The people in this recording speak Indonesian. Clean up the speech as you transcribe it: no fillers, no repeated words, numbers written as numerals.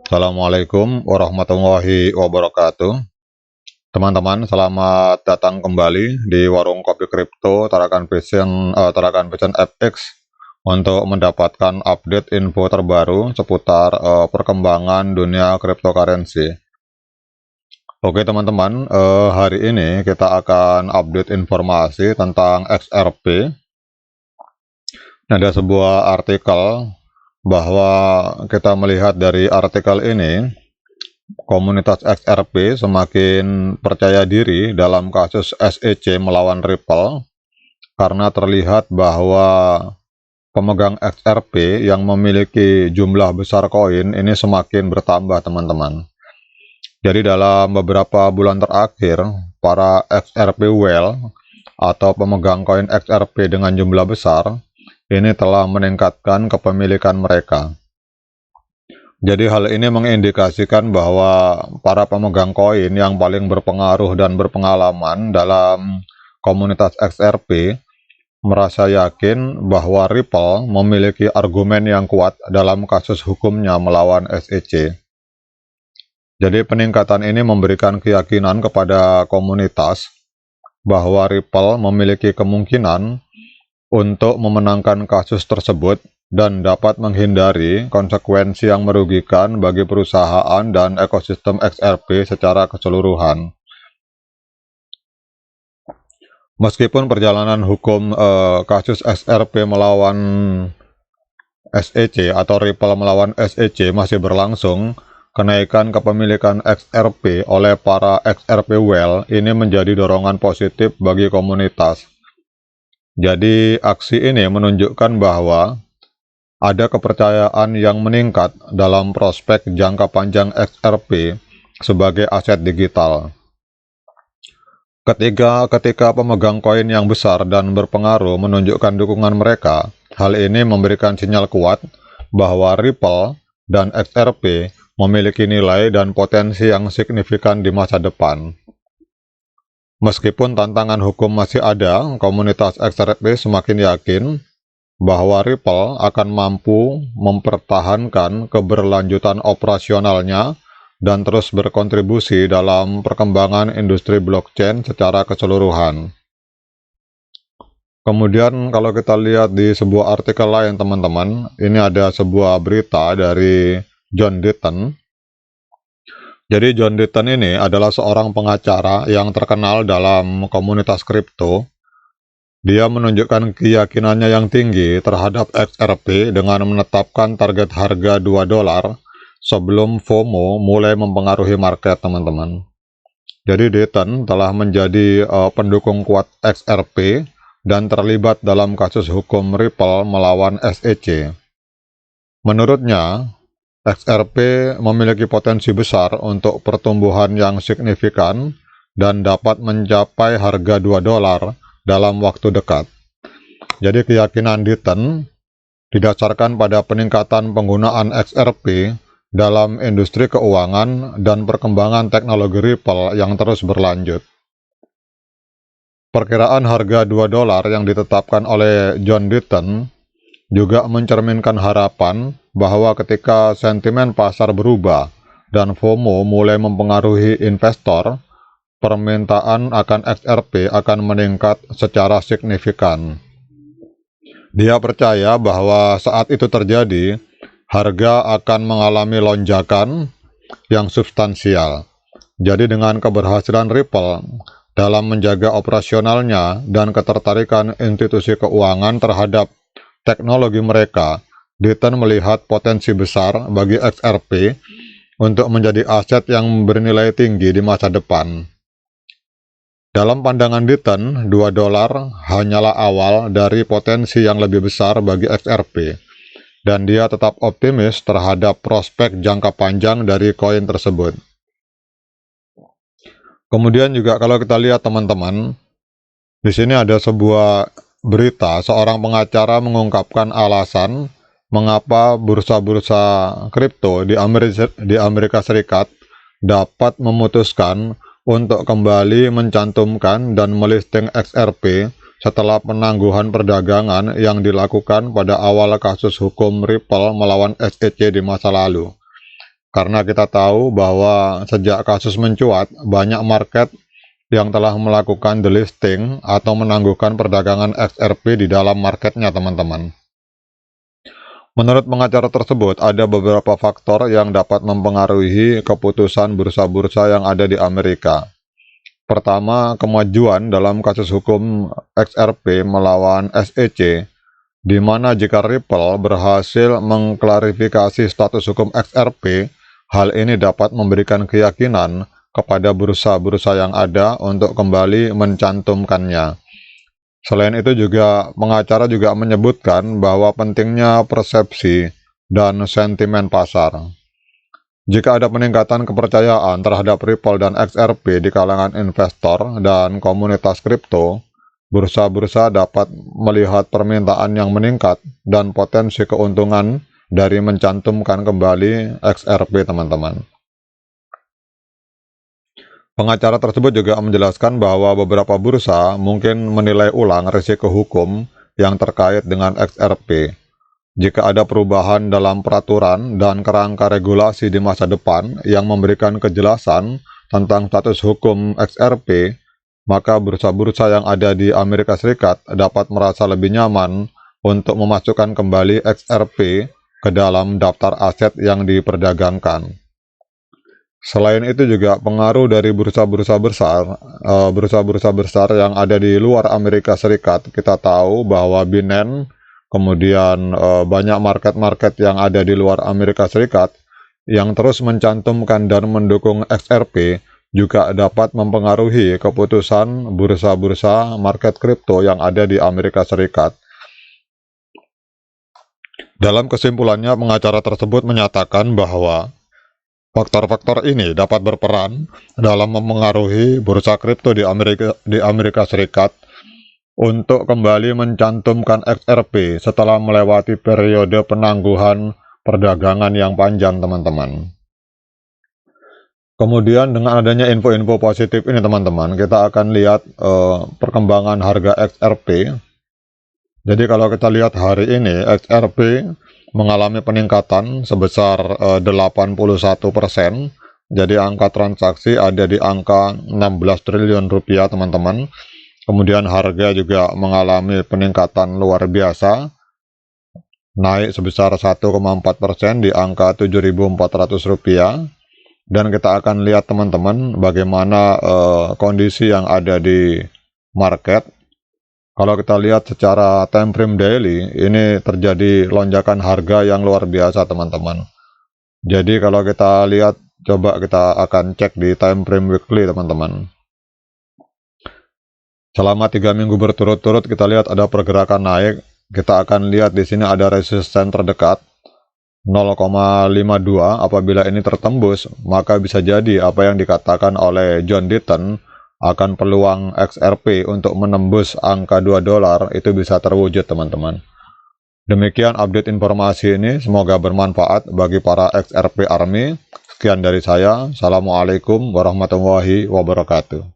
Assalamualaikum warahmatullahi wabarakatuh. Teman-teman, selamat datang kembali di warung kopi kripto Tarakan Vision FX untuk mendapatkan update info terbaru seputar perkembangan dunia cryptocurrency. Oke teman-teman, hari ini kita akan update informasi tentang XRP. Ada sebuah artikel bahwa kita melihat dari artikel ini, komunitas XRP semakin percaya diri dalam kasus SEC melawan Ripple karena terlihat bahwa pemegang XRP yang memiliki jumlah besar koin ini semakin bertambah teman-teman. Jadi dalam beberapa bulan terakhir, para XRP whale atau pemegang koin XRP dengan jumlah besar ini telah meningkatkan kepemilikan mereka. Jadi hal ini mengindikasikan bahwa para pemegang koin yang paling berpengaruh dan berpengalaman dalam komunitas XRP merasa yakin bahwa Ripple memiliki argumen yang kuat dalam kasus hukumnya melawan SEC. Jadi peningkatan ini memberikan keyakinan kepada komunitas bahwa Ripple memiliki kemungkinan untuk memenangkan kasus tersebut dan dapat menghindari konsekuensi yang merugikan bagi perusahaan dan ekosistem XRP secara keseluruhan. Meskipun perjalanan hukum kasus XRP melawan SEC atau Ripple melawan SEC masih berlangsung, kenaikan kepemilikan XRP oleh para XRP whale ini menjadi dorongan positif bagi komunitas. Jadi aksi ini menunjukkan bahwa ada kepercayaan yang meningkat dalam prospek jangka panjang XRP sebagai aset digital. Ketika pemegang koin yang besar dan berpengaruh menunjukkan dukungan mereka, hal ini memberikan sinyal kuat bahwa Ripple dan XRP memiliki nilai dan potensi yang signifikan di masa depan. Meskipun tantangan hukum masih ada, komunitas XRP semakin yakin bahwa Ripple akan mampu mempertahankan keberlanjutan operasionalnya dan terus berkontribusi dalam perkembangan industri blockchain secara keseluruhan. Kemudian kalau kita lihat di sebuah artikel lain teman-teman, ini ada sebuah berita dari John Ditton. Jadi John Ditton ini adalah seorang pengacara yang terkenal dalam komunitas kripto. Dia menunjukkan keyakinannya yang tinggi terhadap XRP dengan menetapkan target harga $2 sebelum FOMO mulai mempengaruhi market teman-teman. Jadi Ditton telah menjadi pendukung kuat XRP dan terlibat dalam kasus hukum Ripple melawan SEC. Menurutnya, XRP memiliki potensi besar untuk pertumbuhan yang signifikan dan dapat mencapai harga $2 dalam waktu dekat. Jadi keyakinan Ditton didasarkan pada peningkatan penggunaan XRP dalam industri keuangan dan perkembangan teknologi Ripple yang terus berlanjut. Perkiraan harga $2 yang ditetapkan oleh John Ditton juga mencerminkan harapan bahwa ketika sentimen pasar berubah dan FOMO mulai mempengaruhi investor, permintaan akan XRP akan meningkat secara signifikan. Dia percaya bahwa saat itu terjadi, harga akan mengalami lonjakan yang substansial. Jadi dengan keberhasilan Ripple dalam menjaga operasionalnya dan ketertarikan institusi keuangan terhadap teknologi mereka, Ditton melihat potensi besar bagi XRP untuk menjadi aset yang bernilai tinggi di masa depan. Dalam pandangan Ditton, $2 hanyalah awal dari potensi yang lebih besar bagi XRP, dan dia tetap optimis terhadap prospek jangka panjang dari koin tersebut. Kemudian juga kalau kita lihat teman-teman, di sini ada sebuah berita, seorang pengacara mengungkapkan alasan mengapa bursa-bursa kripto di Amerika Serikat dapat memutuskan untuk kembali mencantumkan dan melisting XRP setelah penangguhan perdagangan yang dilakukan pada awal kasus hukum Ripple melawan SEC di masa lalu. Karena kita tahu bahwa sejak kasus mencuat, banyak market yang telah melakukan delisting atau menangguhkan perdagangan XRP di dalam marketnya, teman-teman. Menurut pengacara tersebut, ada beberapa faktor yang dapat mempengaruhi keputusan bursa-bursa yang ada di Amerika. Pertama, kemajuan dalam kasus hukum XRP melawan SEC, di mana jika Ripple berhasil mengklarifikasi status hukum XRP, hal ini dapat memberikan keyakinan kepada bursa-bursa yang ada untuk kembali mencantumkannya. Selain itu juga, pengacara juga menyebutkan bahwa pentingnya persepsi dan sentimen pasar. Jika ada peningkatan kepercayaan terhadap Ripple dan XRP di kalangan investor dan komunitas kripto, bursa-bursa dapat melihat permintaan yang meningkat dan potensi keuntungan dari mencantumkan kembali XRP, teman-teman. Pengacara tersebut juga menjelaskan bahwa beberapa bursa mungkin menilai ulang risiko hukum yang terkait dengan XRP. Jika ada perubahan dalam peraturan dan kerangka regulasi di masa depan yang memberikan kejelasan tentang status hukum XRP, maka bursa-bursa yang ada di Amerika Serikat dapat merasa lebih nyaman untuk memasukkan kembali XRP ke dalam daftar aset yang diperdagangkan. Selain itu juga pengaruh dari bursa-bursa besar yang ada di luar Amerika Serikat. Kita tahu bahwa Binance, kemudian banyak market-market yang ada di luar Amerika Serikat yang terus mencantumkan dan mendukung XRP juga dapat mempengaruhi keputusan bursa-bursa market kripto yang ada di Amerika Serikat. Dalam kesimpulannya, pengacara tersebut menyatakan bahwa faktor-faktor ini dapat berperan dalam mempengaruhi bursa kripto di Amerika Serikat untuk kembali mencantumkan XRP setelah melewati periode penangguhan perdagangan yang panjang, teman-teman. Kemudian dengan adanya info-info positif ini, teman-teman, kita akan lihat perkembangan harga XRP. Jadi kalau kita lihat hari ini, XRP mengalami peningkatan sebesar 81%. Jadi angka transaksi ada di angka 16 triliun rupiah, teman-teman. Kemudian harga juga mengalami peningkatan luar biasa, naik sebesar 1,4% di angka 7.400 rupiah. Dan kita akan lihat, teman-teman, bagaimana kondisi yang ada di market. Kalau kita lihat secara time frame daily, ini terjadi lonjakan harga yang luar biasa, teman-teman. Jadi kalau kita lihat, coba kita akan cek di time frame weekly, teman-teman. Selama 3 minggu berturut-turut kita lihat ada pergerakan naik. Kita akan lihat di sini ada resisten terdekat 0,52. Apabila ini tertembus, maka bisa jadi apa yang dikatakan oleh John Deaton akan peluang XRP untuk menembus angka $2 itu bisa terwujud, teman-teman. Demikian update informasi ini, semoga bermanfaat bagi para XRP Army. Sekian dari saya, Assalamualaikum warahmatullahi wabarakatuh.